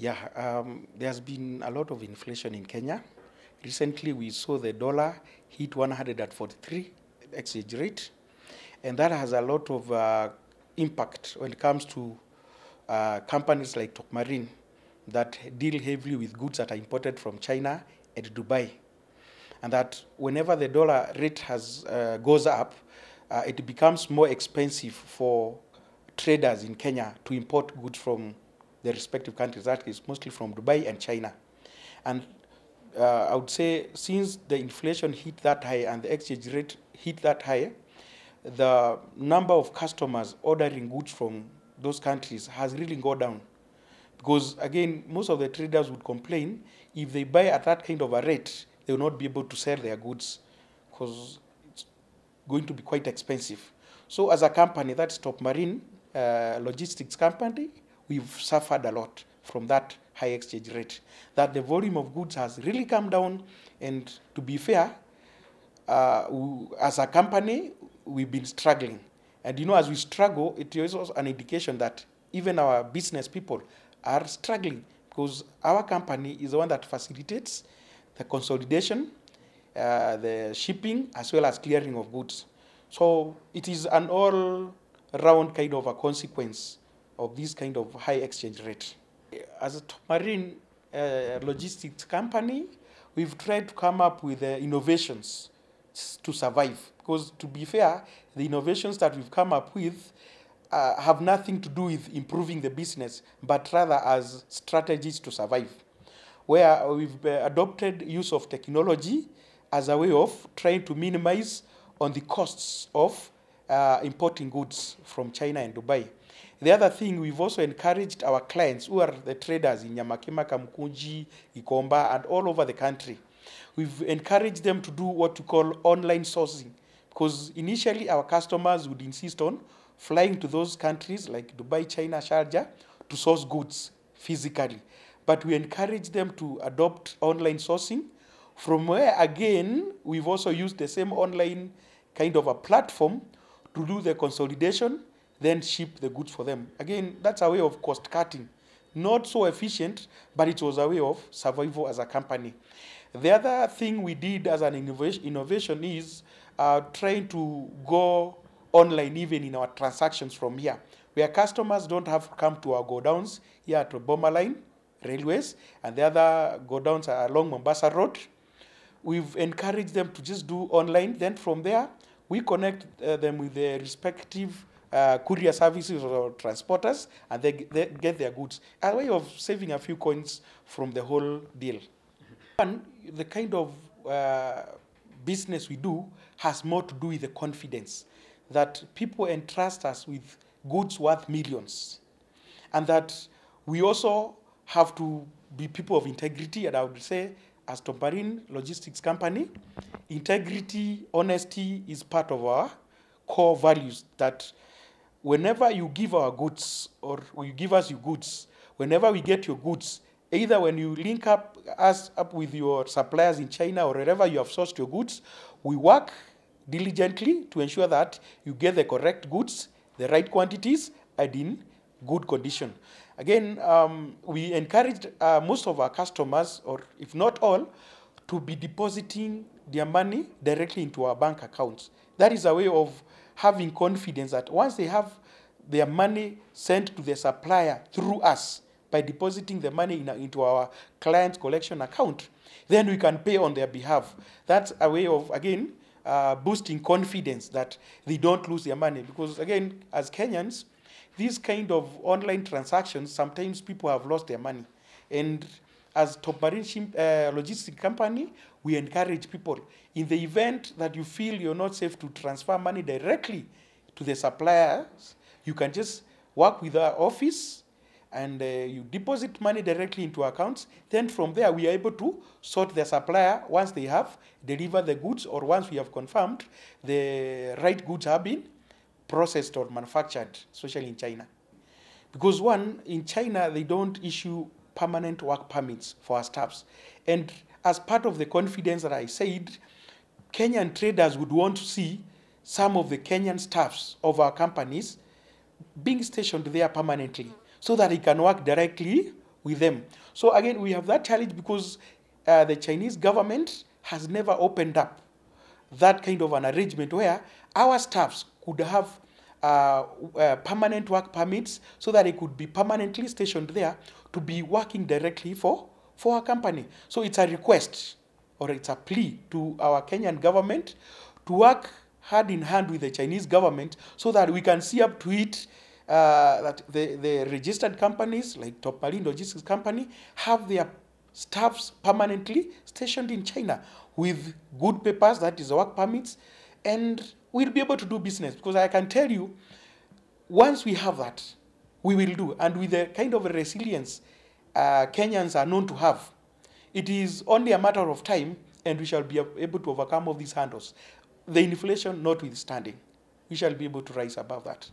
Yeah, there's been a lot of inflation in Kenya. Recently, we saw the dollar hit 143 exchange rate, and that has a lot of impact when it comes to companies like Top Marine that deal heavily with goods that are imported from China and Dubai. And that whenever the dollar rate goes up, it becomes more expensive for traders in Kenya to import goods from the respective countries, that is mostly from Dubai and China. And I would say since the inflation hit that high and the exchange rate hit that high, the number of customers ordering goods from those countries has really gone down. Because again, most of the traders would complain if they buy at that kind of a rate, they will not be able to sell their goods because it's going to be quite expensive. So as a company, that's Top Marine logistics company, we've suffered a lot from that high exchange rate. That the volume of goods has really come down, and to be fair, as a company, we've been struggling. And as we struggle, it is also an indication that even our business people are struggling, because our company is the one that facilitates the consolidation, the shipping, as well as clearing of goods. So it is an all-round kind of a consequence of this kind of high exchange rate. As a Top Marine logistics company, we've tried to come up with innovations to survive. Because to be fair, the innovations that we've come up with have nothing to do with improving the business, but rather as strategies to survive, where we've adopted use of technology as a way of trying to minimize on the costs of importing goods from China and Dubai. The other thing, we've also encouraged our clients, who are the traders in Nyamakima, Kamkunji, Ikomba, and all over the country. We've encouraged them to do what we call online sourcing, because initially our customers would insist on flying to those countries like Dubai, China, Sharjah to source goods physically. But we encourage them to adopt online sourcing, from where again we've also used the same online kind of a platform to do the consolidation, then ship the goods for them. Again, that's a way of cost cutting. Not so efficient, but it was a way of survival as a company. The other thing we did as an innovation is trying to go online even in our transactions from here, where customers don't have to come to our godowns here at Bomber Line Railways, and the other godowns are along Mombasa Road. We've encouraged them to just do online. Then from there, we connect them with their respective courier services or transporters, and they get their goods. A way of saving a few coins from the whole deal. And the kind of business we do has more to do with the confidence that people entrust us with goods worth millions, and that we also have to be people of integrity. And I would say, as Top Marine Logistics Company, integrity, honesty is part of our core values. That whenever you give our goods, or you give us your goods, whenever we get your goods, either when you link us up with your suppliers in China or wherever you have sourced your goods, we work diligently to ensure that you get the correct goods, the right quantities, and in good condition. Again, we encouraged most of our customers, or if not all, to be depositing their money directly into our bank accounts. That is a way of having confidence that once they have their money sent to the supplier through us, by depositing the money into our client's collection account, then we can pay on their behalf. That's a way of, again, boosting confidence that they don't lose their money. Because again, as Kenyans, these kind of online transactions, sometimes people have lost their money. And as Top Marine Logistics Company, we encourage people, in the event that you feel you're not safe to transfer money directly to the suppliers, you can just work with our office, and you deposit money directly into accounts. Then from there, we are able to sort the supplier once they have delivered the goods, or once we have confirmed the right goods have been processed or manufactured, especially in China. Because one, in China, they don't issue permanent work permits for our staffs. And as part of the confidence that I said, Kenyan traders would want to see some of the Kenyan staffs of our companies being stationed there permanently, so that he can work directly with them. So again, we have that challenge because the Chinese government has never opened up that kind of an arrangement where our staffs could have permanent work permits so that they could be permanently stationed there to be working directly for our company. So it's a request or it's a plea to our Kenyan government to work hand in hand with the Chinese government so that we can see up to it that the registered companies like Top Marine Logistics Company have their staffs permanently stationed in China with good papers, that is work permits, and we'll be able to do business. Because I can tell you, once we have that, we will do. And with the kind of resilience Kenyans are known to have, it is only a matter of time and we shall be able to overcome all these hurdles. The inflation notwithstanding, we shall be able to rise above that.